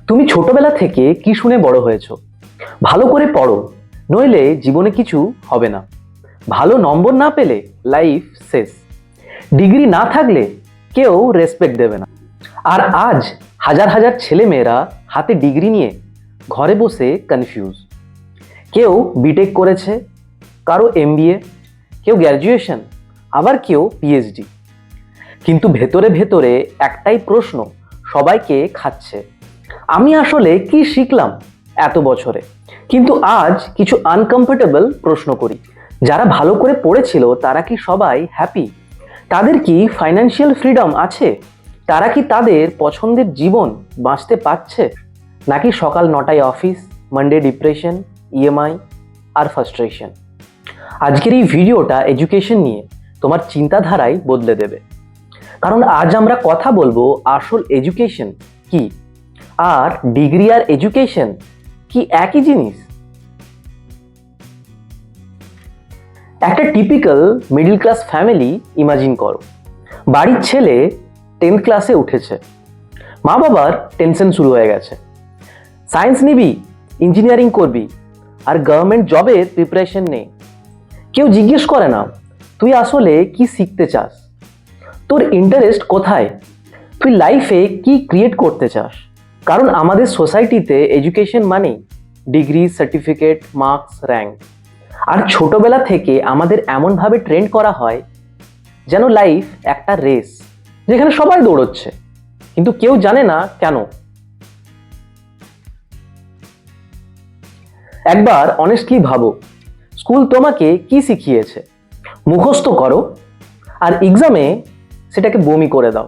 তুমি ছোটবেলা থেকে কি শুনে বড় হয়েছো? ভালো করে পড়ো, নইলে জীবনে কিছু হবে না। ভালো নম্বর না পেলে লাইফ শেষ। ডিগ্রি না থাকলে কেউ রেসপেক্ট দেবে না। আর আজ হাজার হাজার ছেলে মেয়েরা হাতে ডিগ্রি নিয়ে ঘরে বসে কনফিউজ। কেউ বিটেক করেছে, কারো এমবিএ, কেউ গ্র্যাজুয়েশন, আবার কেউ পিএইচডি। কিন্তু ভেতরে ভেতরে একটাই প্রশ্ন সবাইকে খাচ্ছে, আমি আসলে কি শিখলাম এত বছরে? কিন্তু আজ কিছু আনকমফোর্টেবল প্রশ্ন করি। যারা ভালো করে পড়েছিল তারা কি সবাই হ্যাপি? তাদের কি ফাইন্যান্সিয়াল ফ্রিডম আছে? তারা কি তাদের পছন্দের জীবন বাঁচতে পারছে? নাকি সকাল 9টায় অফিস, মানডে ডিপ্রেশন, ইএমআই আর ফ্রাস্ট্রেশন? আজকের এই ভিডিওটা এডুকেশন নিয়ে তোমার চিন্তাধারাই বদলে দেবে। কারণ আজ আমরা কথা বলবো আসল এডুকেশন কি, আর ডিগ্রি আর এডুকেশন কি একই জিনিস? একটা typical middle class family imagine করো। বাড়ির ছেলে 10th ক্লাসে উঠেছে, মা বাবার টেনশন শুরু হয়ে গেছে। সায়েন্স নিবি, ইঞ্জিনিয়ারিং করবি, আর গভর্নমেন্ট জবের প্রিপারেশন নেই। কেউ জিজ্ঞেস করে না তুই আসলে কি শিখতে চাস, তোর ইন্টারেস্ট কোথায়, তুই লাইফে কি ক্রিয়েট করতে চাস। কারণ আমাদের সোসাইটিতে এডুকেশন মানে ডিগ্রি, সার্টিফিকেট, মার্কস, র্যাঙ্ক। আর ছোটবেলা থেকে আমাদের এমনভাবে ট্রেন করা হয় যেন লাইফ একটা রেস, যেখানে সবাই দৌড়চ্ছে কিন্তু কেউ জানে না কেন। একবার অনেস্টলি ভাবো, স্কুল তোমাকে কি শিখিয়েছে? মুখস্থ করো আর এক্সামে সেটাকে বমি করে দাও।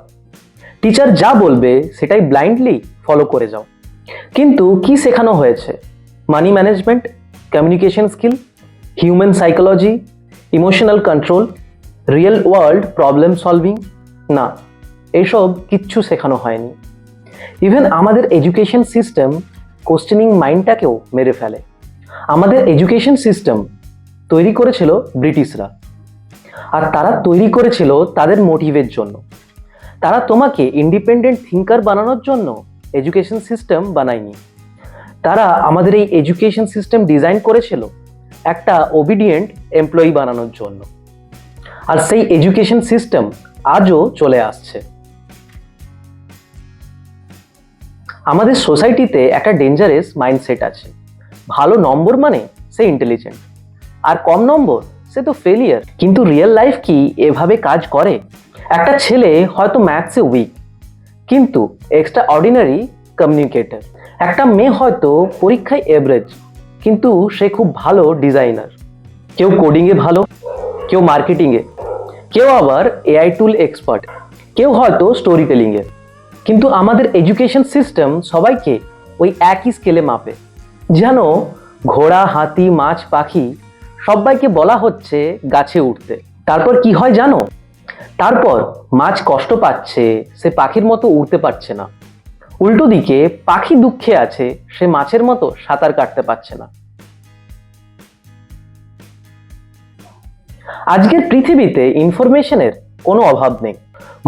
টিচার যা বলবে সেটাই ব্লাইন্ডলি ফলো করে যাও। কিন্তু কি শেখানো হয়েছে? Money management, communication skill, human psychology, emotional control, real world problem solving? না, এইসব কিচ্ছু শেখানো হয়নি। ইভেন আমাদের এডুকেশন সিস্টেম কোশ্চেনিং মাইন্ডটাকেও মেরে ফেলে। আমাদের এডুকেশন সিস্টেম তৈরি করেছিল ব্রিটিশরা, আর তারা তৈরি করেছিল তাদের মোটিভের জন্য। তারা তোমাকে ইন্ডিপেন্ডেন্ট থিঙ্কার বানানোর জন্য এডুকেশন সিস্টেম বানায়নি। তারা আমাদের এই এডুকেশন সিস্টেম ডিজাইন করেছিল একটা ওবিডিয়েন্ট এমপ্লয়ি বানানোর জন্য। আর সেই এডুকেশন সিস্টেম আজও চলে আসছে। আমাদের সোসাইটিতে একটা ডেঞ্জারাস মাইন্ডসেট আছে, ভালো নম্বর মানে সে ইন্টেলিজেন্ট, আর কম নম্বর সে তো ফেলিয়ার। কিন্তু রিয়েল লাইফ কি এভাবে কাজ করে? একটা ছেলে হয়তো ম্যাথসে উইক কিন্তু এক্সট্রা অর্ডিনারি কমিউনিকেটর। একটা মেয়ে হয়তো পরীক্ষায় এভারেজ কিন্তু সে খুব ভালো ডিজাইনার। কেউ কোডিংয়ে ভালো, কেউ মার্কেটিংয়ে, কেউ আবার এআই টুল এক্সপার্ট, কেউ হয়তো স্টোরি টেলিংয়ে। কিন্তু আমাদের এডুকেশন সিস্টেম সবাইকে ওই একই স্কেলে মাপে। যেন ঘোড়া, হাতি, মাছ, পাখি সবাইকে বলা হচ্ছে গাছে উঠতে। তারপর কি হয় জানো? তারপর মাছ কষ্ট পাচ্ছে, সে পাখির মতো উড়তে পারছে না। উল্টো দিকে পাখি দুঃখে আছে, সে মাছের মতো সাঁতার কাটতে পারছে না। আজকের পৃথিবীতে ইনফরমেশনের কোনো অভাব নেই।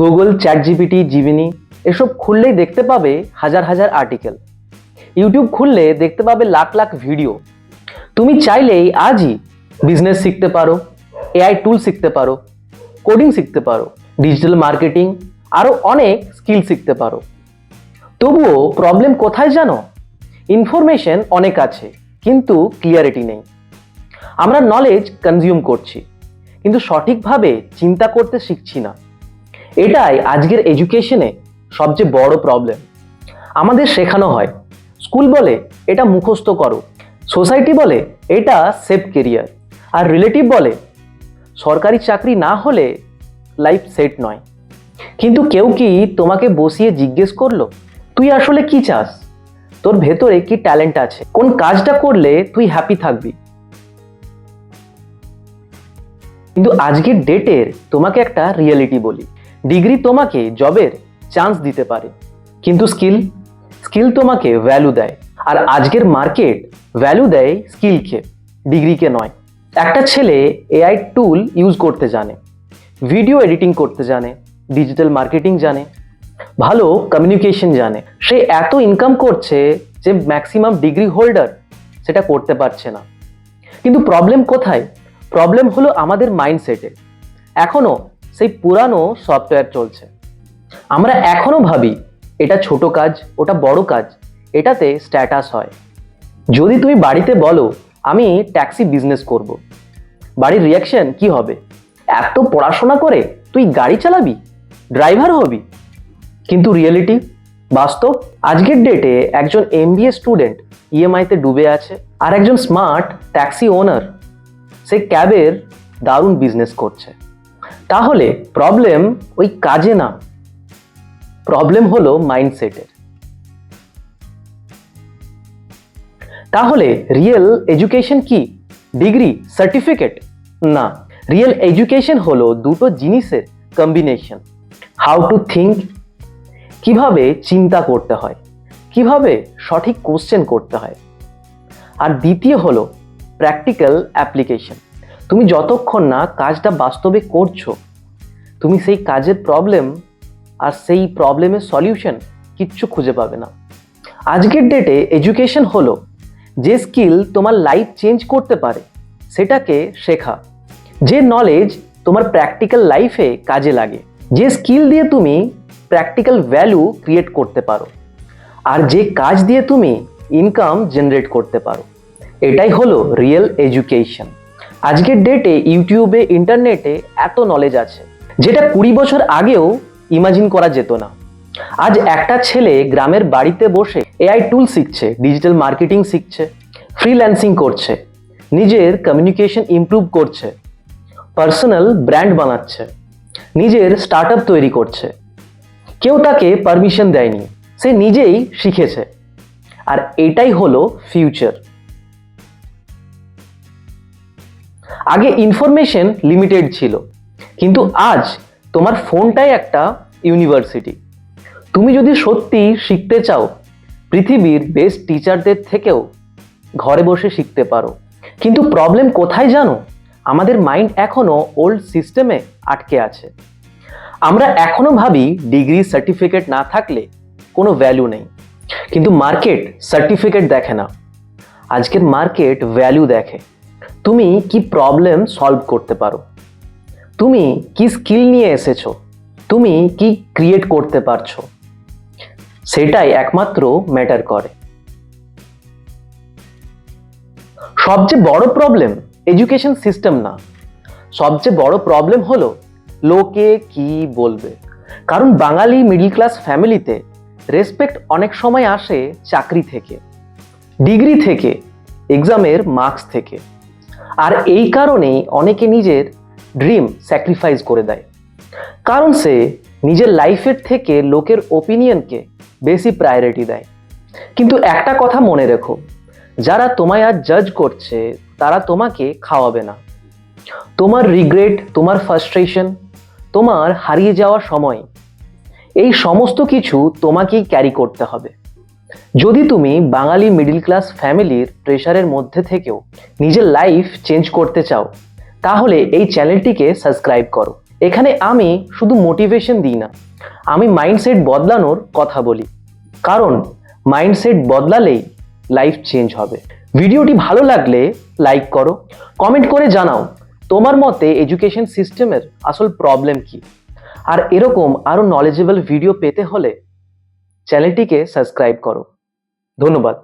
গুগল, চ্যাটজিপিটি, জিমিনি এসব খুললেই দেখতে পাবে হাজার হাজার আর্টিকেল। ইউটিউব খুললে দেখতে পাবে লাখ লাখ ভিডিও। তুমি চাইলেই আজই বিজনেস শিখতে পারো, এআই টুল শিখতে পারো, কোডিং শিখতে পারো, ডিজিটাল মার্কেটিং, আরও অনেক স্কিল শিখতে পারো। তবুও প্রবলেম কোথায় জানো? ইনফরমেশন অনেক আছে কিন্তু ক্লিয়ারিটি নেই। আমরা নলেজ কনজিউম করছি কিন্তু সঠিকভাবে চিন্তা করতে শিখছি না। এটাই আজকের এডুকেশনে সবচেয়ে বড় প্রবলেম। আমাদের শেখানো হয়, স্কুল বলে এটা মুখস্থ করো, সোসাইটি বলে এটা সেফ কেরিয়ার, আর রিলেটিভ বলে সরকারি চাকরি না হলে লাইফ সেট নয়। কিন্তু কেউ কি তোমাকে বসিয়ে জিজ্ঞেস করলো তুই আসলে কি চাস? তোর ভেতরে কি ট্যালেন্ট আছে? কোন কাজটা করলে তুই হ্যাপি থাকবি? কিন্তু আজকের ডেটের তোমাকে একটা রিয়েলিটি বলি, ডিগ্রি তোমাকে জবের চান্স দিতে পারে কিন্তু স্কিল তোমাকে ভ্যালু দেয়। আর আজকের মার্কেট ভ্যালু দেয় স্কিলকে, ডিগ্রিকে নয়। একটা ছেলে এআই টুল ইউজ করতে জানে, ভিডিও এডিটিং করতে জানে, ডিজিটাল মার্কেটিং জানে, ভালো কমিউনিকেশন জানে, সে এত ইনকাম করছে যে ম্যাক্সিমাম ডিগ্রি হোল্ডার সেটা করতে পারছে না। কিন্তু প্রবলেম কোথায়? প্রবলেম হলো আমাদের মাইন্ডসেটে। এখনো সেই পুরানো সফটওয়্যার চলছে। আমরা এখনো ভাবি এটা ছোট কাজ, ওটা বড় কাজ, এটাতে স্ট্যাটাস হয়। যদি তুমি বাড়িতে বলো আমি ট্যাক্সি বিজনেস করব, বাড়ির রিয়াকশন কি হবে? এত পড়াশোনা করে তুই গাড়ি চালাবি, ড্রাইভার হবি? কিন্তু রিয়েলিটি, বাস্তব, আজকের ডেটে একজন এমবিএ স্টুডেন্ট ইএমআইতে ডুবে আছে, আর একজন স্মার্ট ট্যাক্সি ওনার সে ক্যাবের দারুণ বিজনেস করছে। তাহলে প্রবলেম ওই কাজে না, প্রবলেম হলো মাইন্ডসেটের। তাহলে রিয়েল এডুকেশন কি? Degree, certificate? না, রিয়েল এডুকেশন হলো দুটো জিনিসের কম্বিনেশন। হাউ টু থিঙ্ক, কিভাবে চিন্তা করতে হয়, কিভাবে সঠিক কোশ্চেন করতে হয়। আর দ্বিতীয় হলো প্র্যাকটিক্যাল অ্যাপ্লিকেশন। তুমি যতক্ষণ না কাজটা বাস্তবে করছো, তুমি সেই কাজের প্রবলেম আর সেই প্রবলেমের সলিউশন কিচ্ছু খুঁজে পাবে না। আজকের ডেটে এডুকেশন হলো যে স্কিল তোমার লাইফ চেঞ্জ করতে পারে সেটাকে শেখা, যে নলেজ তোমার প্র্যাকটিক্যাল লাইফে কাজে লাগে, যে স্কিল দিয়ে তুমি প্র্যাকটিক্যাল ভ্যালু ক্রিয়েট করতে পারো, আর যে কাজ দিয়ে তুমি ইনকাম জেনারেট করতে পারো। এটাই হলো রিয়েল এডুকেশন। আজকের ডেটে ইউটিউবে, ইন্টারনেটে এত নলেজ আছে যেটা 20 বছর আগেও ইমাজিন করা যেত না। আজ একটা ছেলে গ্রামের বাড়িতে বসে এআই টুল শিখছে, ডিজিটাল মার্কেটিং শিখছে, ফ্রিল্যান্সিং করছে, নিজের কমিউনিকেশন ইমপ্রুভ করছে, পার্সোনাল ব্র্যান্ড বানাচ্ছে, নিজের স্টার্টআপ তৈরি করছে। কেউ তাকে পারমিশন দেয়নি, সে নিজেই শিখেছে। আর এটাই হলো ফিউচার। আগে ইনফরমেশন লিমিটেড ছিল, কিন্তু আজ তোমার ফোনটাই একটা ইউনিভার্সিটি। তুমি যদি সত্যি শিখতে চাও, পৃথিবীর বেস্ট টিচারদের থেকেও ঘরে বসে শিখতে পারো। কিন্তু প্রবলেম কোথায় জানো? আমাদের মাইন্ড এখনো ওল্ড সিস্টেমে আটকে আছে। আমরা এখনো ভাবি ডিগ্রি, সার্টিফিকেট না থাকলে কোনো ভ্যালু নেই। কিন্তু মার্কেট সার্টিফিকেট দেখে না, আজকের মার্কেট ভ্যালু দেখে। তুমি কি প্রবলেম সলভ করতে পারো, তুমি কি স্কিল নিয়ে এসেছো, তুমি কি ক্রিয়েট করতে পারছো, সেটাই একমাত্র ম্যাটার করে। সবচেয়ে বড় প্রবলেম এডুকেশন সিস্টেম না, সবচেয়ে বড় প্রবলেম হলো লোকে কি বলবে। কারণ বাঙালি মিডল ক্লাস ফ্যামিলিতে রেসপেক্ট অনেক সময় আসে চাকরি থেকে, ডিগ্রি থেকে, এক্সামের মার্কস থেকে। আর এই কারণেই অনেকে নিজের ড্রিম স্যাক্রিফাইস করে দেয়, কারণ সে নিজের লাইফের থেকে লোকের ওপিনিয়নকে বেশি প্রায়োরিটি দেয়। কিন্তু একটা কথা মনে রেখো, যারা তোমায় আজ জাজ করছে তারা তোমাকে খাওয়াবে না। তোমার রিগ্রেট, তোমার ফ্রাস্ট্রেশন, তোমার হারিয়ে যাওয়া সময়, এই সমস্ত কিছু তোমাকেই ক্যারি করতে হবে। যদি তুমি বাঙালি মিডল ক্লাস ফ্যামিলির প্রেশারের মধ্যে থেকেও নিজের লাইফ চেঞ্জ করতে চাও, তাহলে এই চ্যানেলটিকে সাবস্ক্রাইব করো। এখানে আমি শুধু মোটিভেশন দিই না, আমি মাইন্ডসেট বদলানোর কথা বলি। কারণ মাইন্ডসেট বদলালেই লাইফ চেঞ্জ হবে। ভিডিওটি ভালো লাগলে লাইক করো, কমেন্ট করে জানাও তোমার মতে এডুকেশন সিস্টেমের আসল প্রবলেম কি। আর এরকম আরো নলেজেবল ভিডিও পেতে হলে চ্যানেলটিকে সাবস্ক্রাইব করো। ধন্যবাদ।